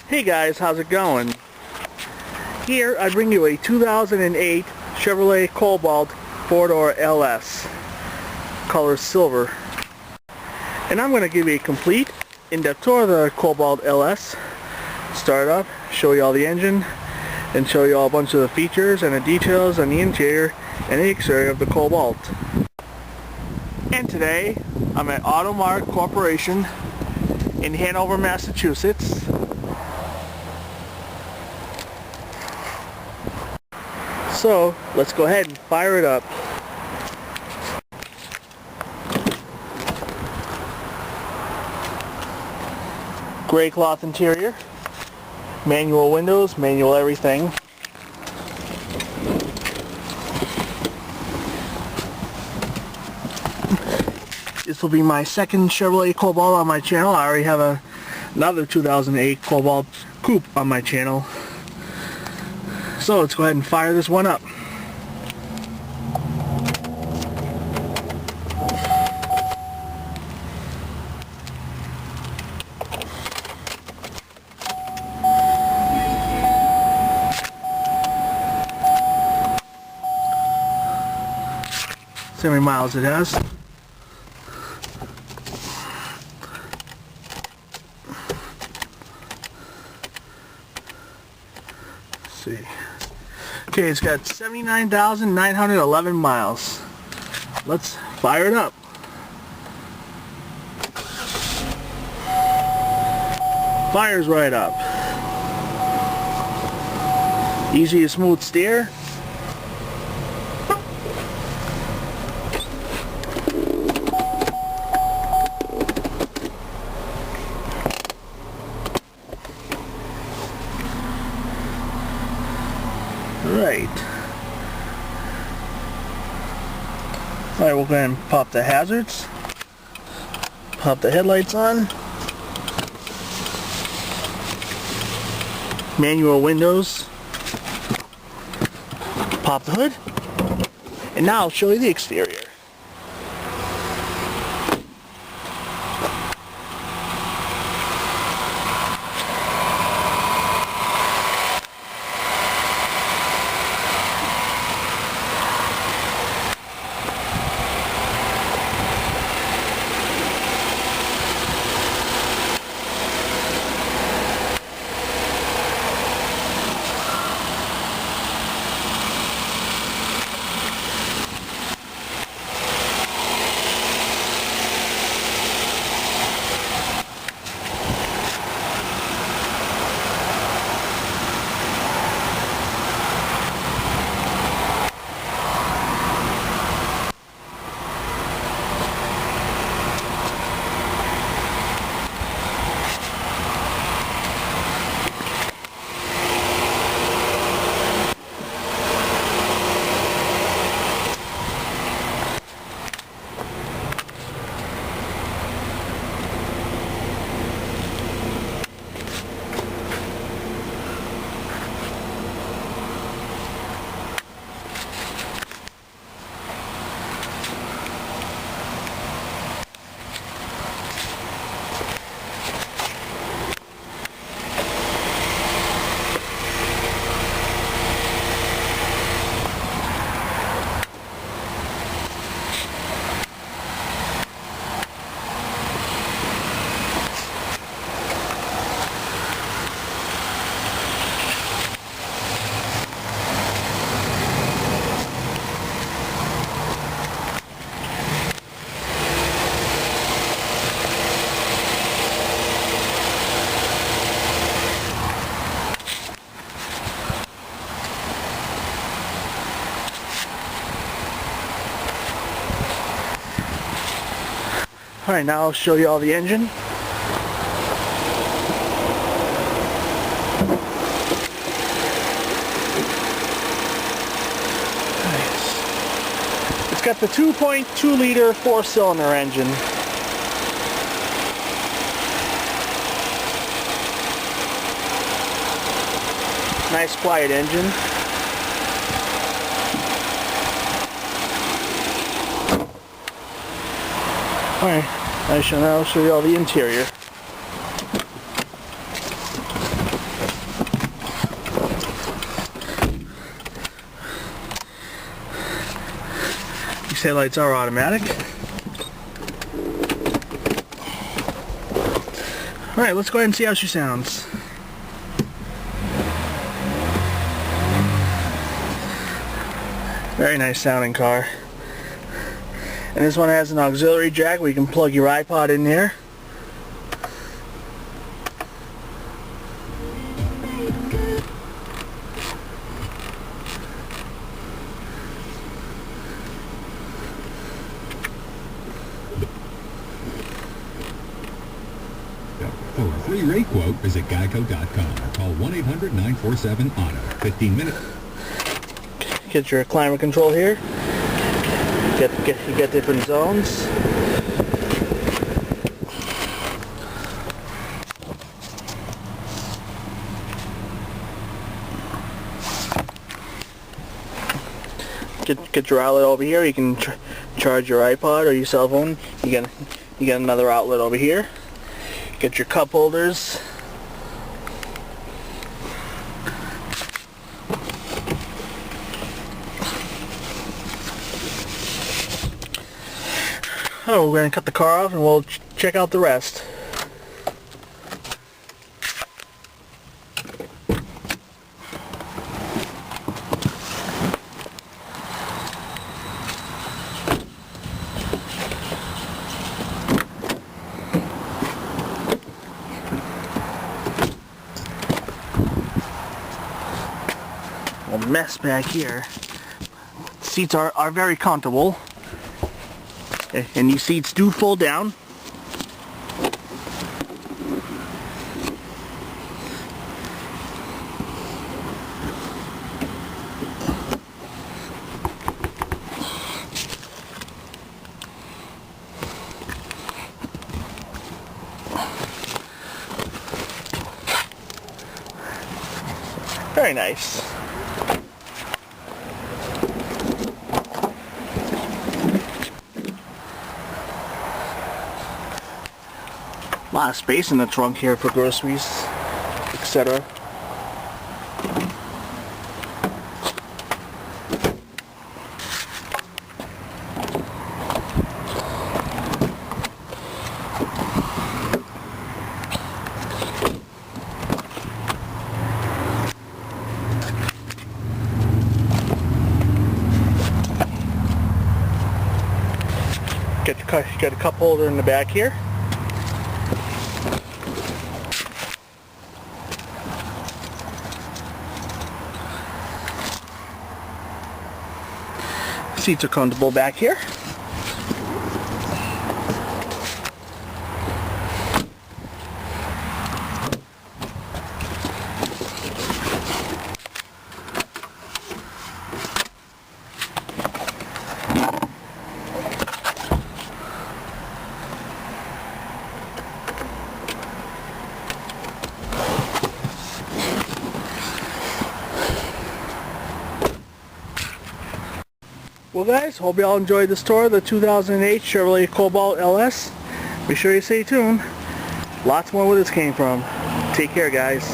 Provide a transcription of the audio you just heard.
Hey guys, how's it going? Here I bring you a 2008 Chevrolet Cobalt 4-door LS, color silver. And I'm going to give you a complete in-depth tour of the Cobalt LS. Start up, show you all the engine, and show you all a bunch of the features and the details on the interior and the exterior of the Cobalt. And today I'm at Automart Corporation in Hanover, Massachusetts. So let's go ahead and fire it up. Gray cloth interior, manual windows, manual everything. This will be my second Chevrolet Cobalt on my channel. I already have another 2008 Cobalt Coupe on my channel. So let's go ahead and fire this one up. See how many miles it has. Let's see. Okay, it's got 79,911 miles. Let's fire it up. Fires right up. Easy to smooth steer. Right. Alright, we'll go ahead and pop the hazards. Pop the headlights on. Manual windows. Pop the hood. And now I'll show you the exterior. Alright, now I'll show you all the engine. It's got the 2.2 liter 4-cylinder engine. Nice quiet engine. Alright, I shall now show you all the interior. taillights are automatic. Alright, let's go ahead and see how she sounds. Very nice sounding car. And this one has an auxiliary jack where you can plug your iPod in there. For a free rate quote, visit Geico.com or call 1-800-947-AUTO. 15 minutes. Get your climate control here. You get different zones. Get your outlet over here. You can charge your iPod or your cell phone. You get another outlet over here. Get your cup holders. Oh, we're going to cut the car off and we'll check out the rest. A mess back here. Seats are very comfortable. And these seats do fold down. Very nice. A lot of space in the trunk here for groceries, etc. Get a cup holder in the back here. Seats are comfortable back here. Well guys, hope you all enjoyed this tour of the 2008 Chevrolet Cobalt LS. Be sure you stay tuned. Lots more where this came from. Take care guys.